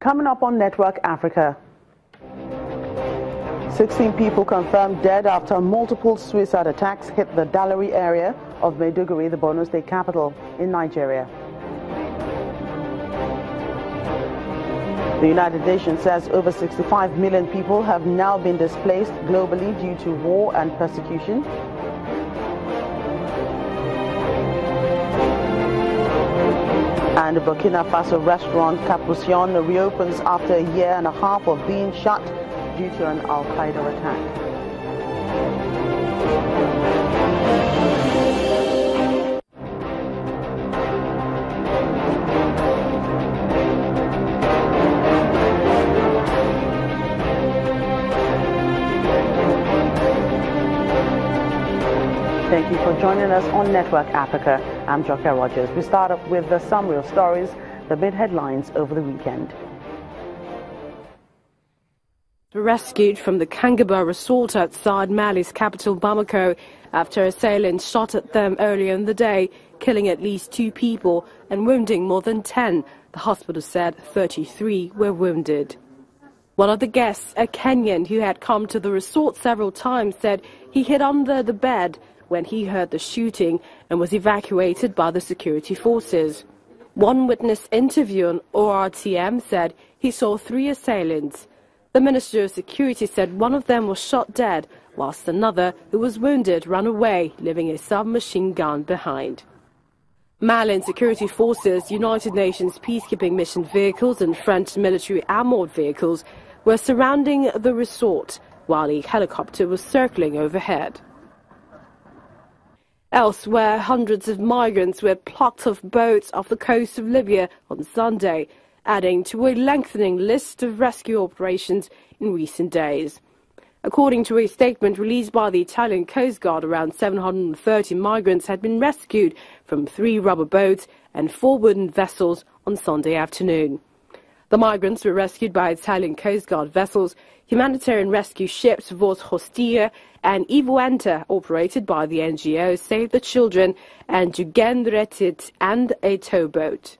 Coming up on Network Africa, 16 people confirmed dead after multiple suicide attacks hit the Dalari area of Maiduguri, the Borno State capital in Nigeria. The United Nations says over 65 million people have now been displaced globally due to war and persecution. And the Burkina Faso restaurant Capucine reopens after a year and a half of being shut due to an Al-Qaeda attack. Thank you for joining us on Network Africa. I'm Joker Rogers. We start up with the summary of stories that made headlines over the weekend. Rescued from the Kangaba resort outside Mali's capital Bamako after assailants shot at them earlier in the day, killing at least 2 people and wounding more than 10. The hospital said 33 were wounded. One of the guests, a Kenyan who had come to the resort several times, said he hid under the bed when he heard the shooting and was evacuated by the security forces. One witness interview on ORTM said he saw 3 assailants. The Minister of Security said one of them was shot dead, whilst another, who was wounded, ran away, leaving a submachine gun behind. Malian security forces, United Nations peacekeeping mission vehicles and French military armoured vehicles were surrounding the resort, while a helicopter was circling overhead. Elsewhere, hundreds of migrants were plucked off boats off the coast of Libya on Sunday, adding to a lengthening list of rescue operations in recent days. According to a statement released by the Italian Coast Guard, around 730 migrants had been rescued from 3 rubber boats and 4 wooden vessels on Sunday afternoon. The migrants were rescued by Italian Coast Guard vessels, humanitarian rescue ships Vos Hostia and Ivuenta, operated by the NGO Save the Children, and Jugendretit, and a towboat.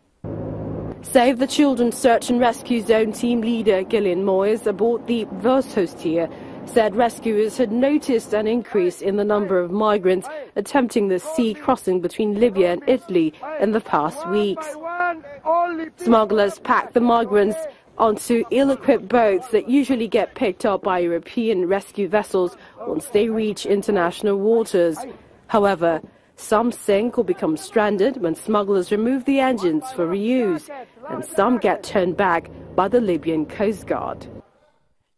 Save the Children Search and Rescue Zone team leader Gillian Moyes aboard the Vos Hostia said rescuers had noticed an increase in the number of migrants attempting the sea crossing between Libya and Italy in the past weeks. Smugglers packed the migrants onto ill-equipped boats that usually get picked up by European rescue vessels once they reach international waters. However, some sink or become stranded when smugglers remove the engines for reuse, and some get turned back by the Libyan Coast Guard.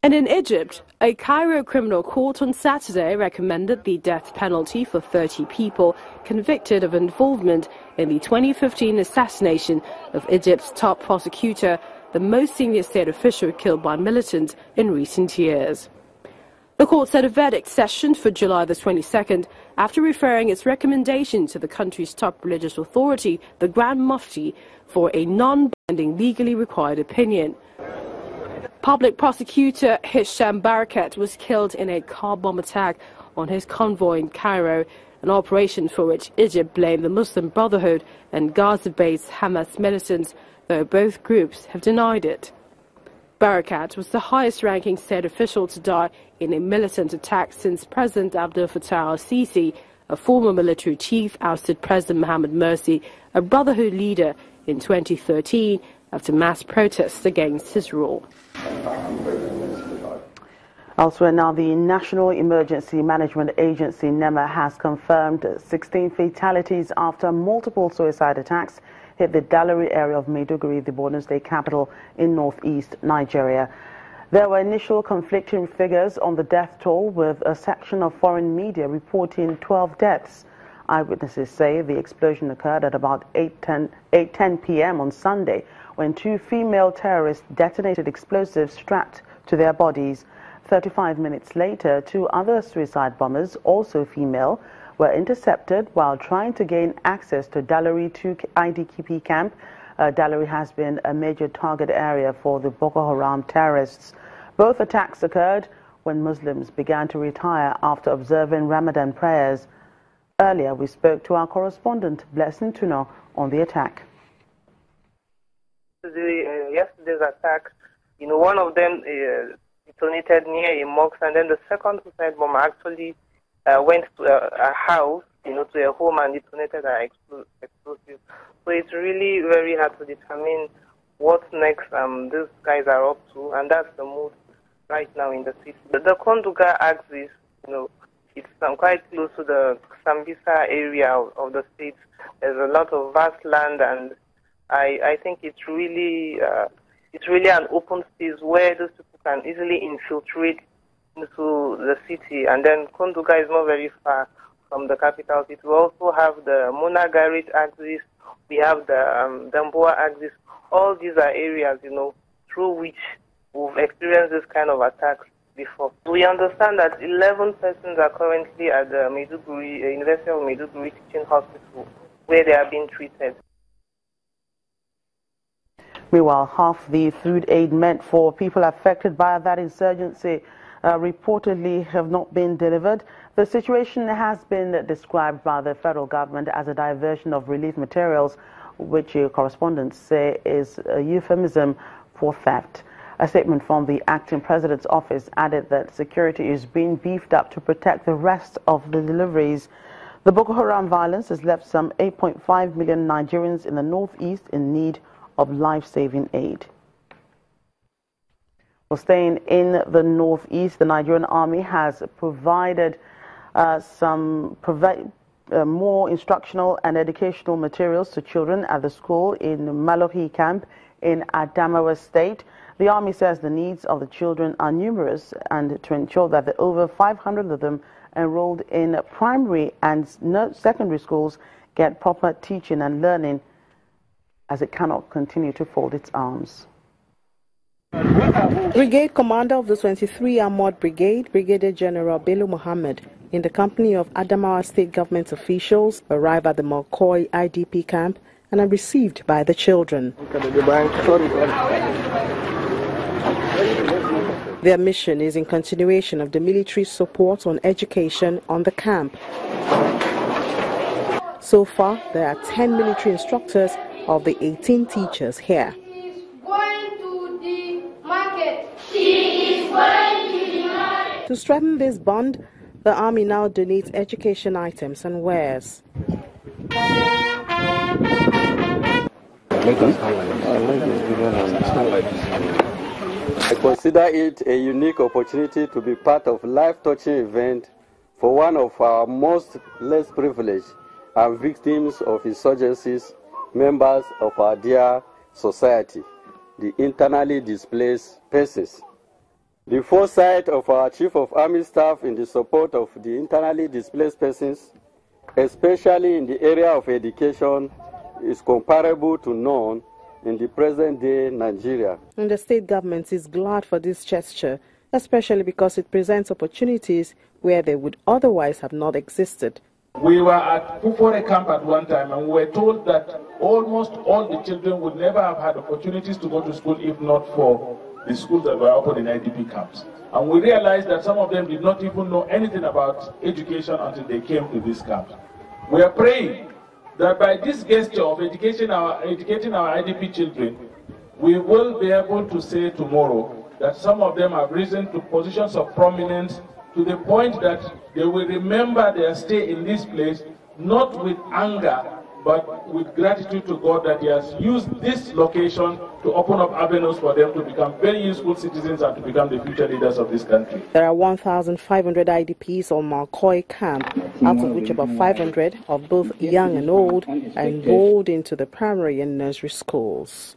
And in Egypt, a Cairo criminal court on Saturday recommended the death penalty for 30 people convicted of involvement in the 2015 assassination of Egypt's top prosecutor, the most senior state official killed by militants in recent years. The court set a verdict session for July the 22nd after referring its recommendation to the country's top religious authority, the Grand Mufti, for a non-binding legally required opinion. Public prosecutor Hisham Barakat was killed in a car bomb attack on his convoy in Cairo, an operation for which Egypt blamed the Muslim Brotherhood and Gaza-based Hamas militants, though both groups have denied it. Barakat was the highest-ranking state official to die in a militant attack since President Abdel Fattah al-Sisi, a former military chief, ousted President Mohamed Morsi, a Brotherhood leader, in 2013 after mass protests against his rule. Elsewhere now, the National Emergency Management Agency, NEMA, has confirmed 16 fatalities after multiple suicide attacks hit the Dalari area of Maiduguri, the Borno State capital in northeast Nigeria. There were initial conflicting figures on the death toll, with a section of foreign media reporting 12 deaths. Eyewitnesses say the explosion occurred at about 8:10 p.m. on Sunday, when 2 female terrorists detonated explosives strapped to their bodies. 35 minutes later, 2 other suicide bombers, also female, were intercepted while trying to gain access to Dalari 2 IDP camp. Dalari has been a major target area for the Boko Haram terrorists. Both attacks occurred when Muslims began to retire after observing Ramadan prayers. Earlier, we spoke to our correspondent, Blessing Tuno, on the attack. yesterday's attack, one of them detonated near a mosque, and then the second suicide bomber actually went to a house, to a home and detonated an explosive. So it's really very hard to determine what next these guys are up to, and that's the mood right now in the city. The Konduga axis, it's quite close to the Sambisa area of the state. There's a lot of vast land, and I think it's really an open space where those people can easily infiltrate into the city. And then Konduga is not very far from the capital city. We also have the Monagarich axis, we have the Damboa axis. All these are areas, through which we've experienced this kind of attacks before. We understand that 11 persons are currently at the University of Maiduguri Teaching Hospital, where they are being treated. Meanwhile, half the food aid meant for people affected by that insurgency reportedly have not been delivered. The situation has been described by the federal government as a diversion of relief materials, which correspondents say is a euphemism for theft. A statement from the acting president's office added that security is being beefed up to protect the rest of the deliveries. The Boko Haram violence has left some 8.5 million Nigerians in the northeast in need of life-saving aid. Well, staying in the northeast, the Nigerian Army has provided more instructional and educational materials to children at the school in Malohi camp in Adamawa State. The Army says the needs of the children are numerous, and to ensure that the over 500 of them enrolled in primary and secondary schools get proper teaching and learning, as it cannot continue to fold its arms. Brigade Commander of the 23 Armored Brigade, Brigadier General Bello Mohammed, in the company of Adamawa State government officials, arrived at the Malkoi IDP camp and are received by the children. Their mission is in continuation of the military support on education on the camp. So far, there are 10 military instructors of the 18 teachers here. To strengthen this bond, the Army now donates education items and wares. I consider it a unique opportunity to be part of a life-touching event for one of our most less privileged and victims of insurgencies, members of our dear society, the internally displaced persons. The foresight of our Chief of Army Staff in the support of the internally displaced persons, especially in the area of education, is comparable to none in the present-day Nigeria. And the state government is glad for this gesture, especially because it presents opportunities where they would otherwise have not existed. We were at Pufore camp at one time, and we were told that almost all the children would never have had opportunities to go to school if not for the schools that were open in IDP camps. And we realized that some of them did not even know anything about education until they came to this camp. We are praying that by this gesture of educating our IDP children, we will be able to say tomorrow that some of them have risen to positions of prominence to the point that they will remember their stay in this place, not with anger, but with gratitude to God that He has used this location to open up avenues for them to become very useful citizens and to become the future leaders of this country. There are 1,500 IDPs on Malkoi camp, out of which about 500 of both young and old are enrolled into the primary and nursery schools.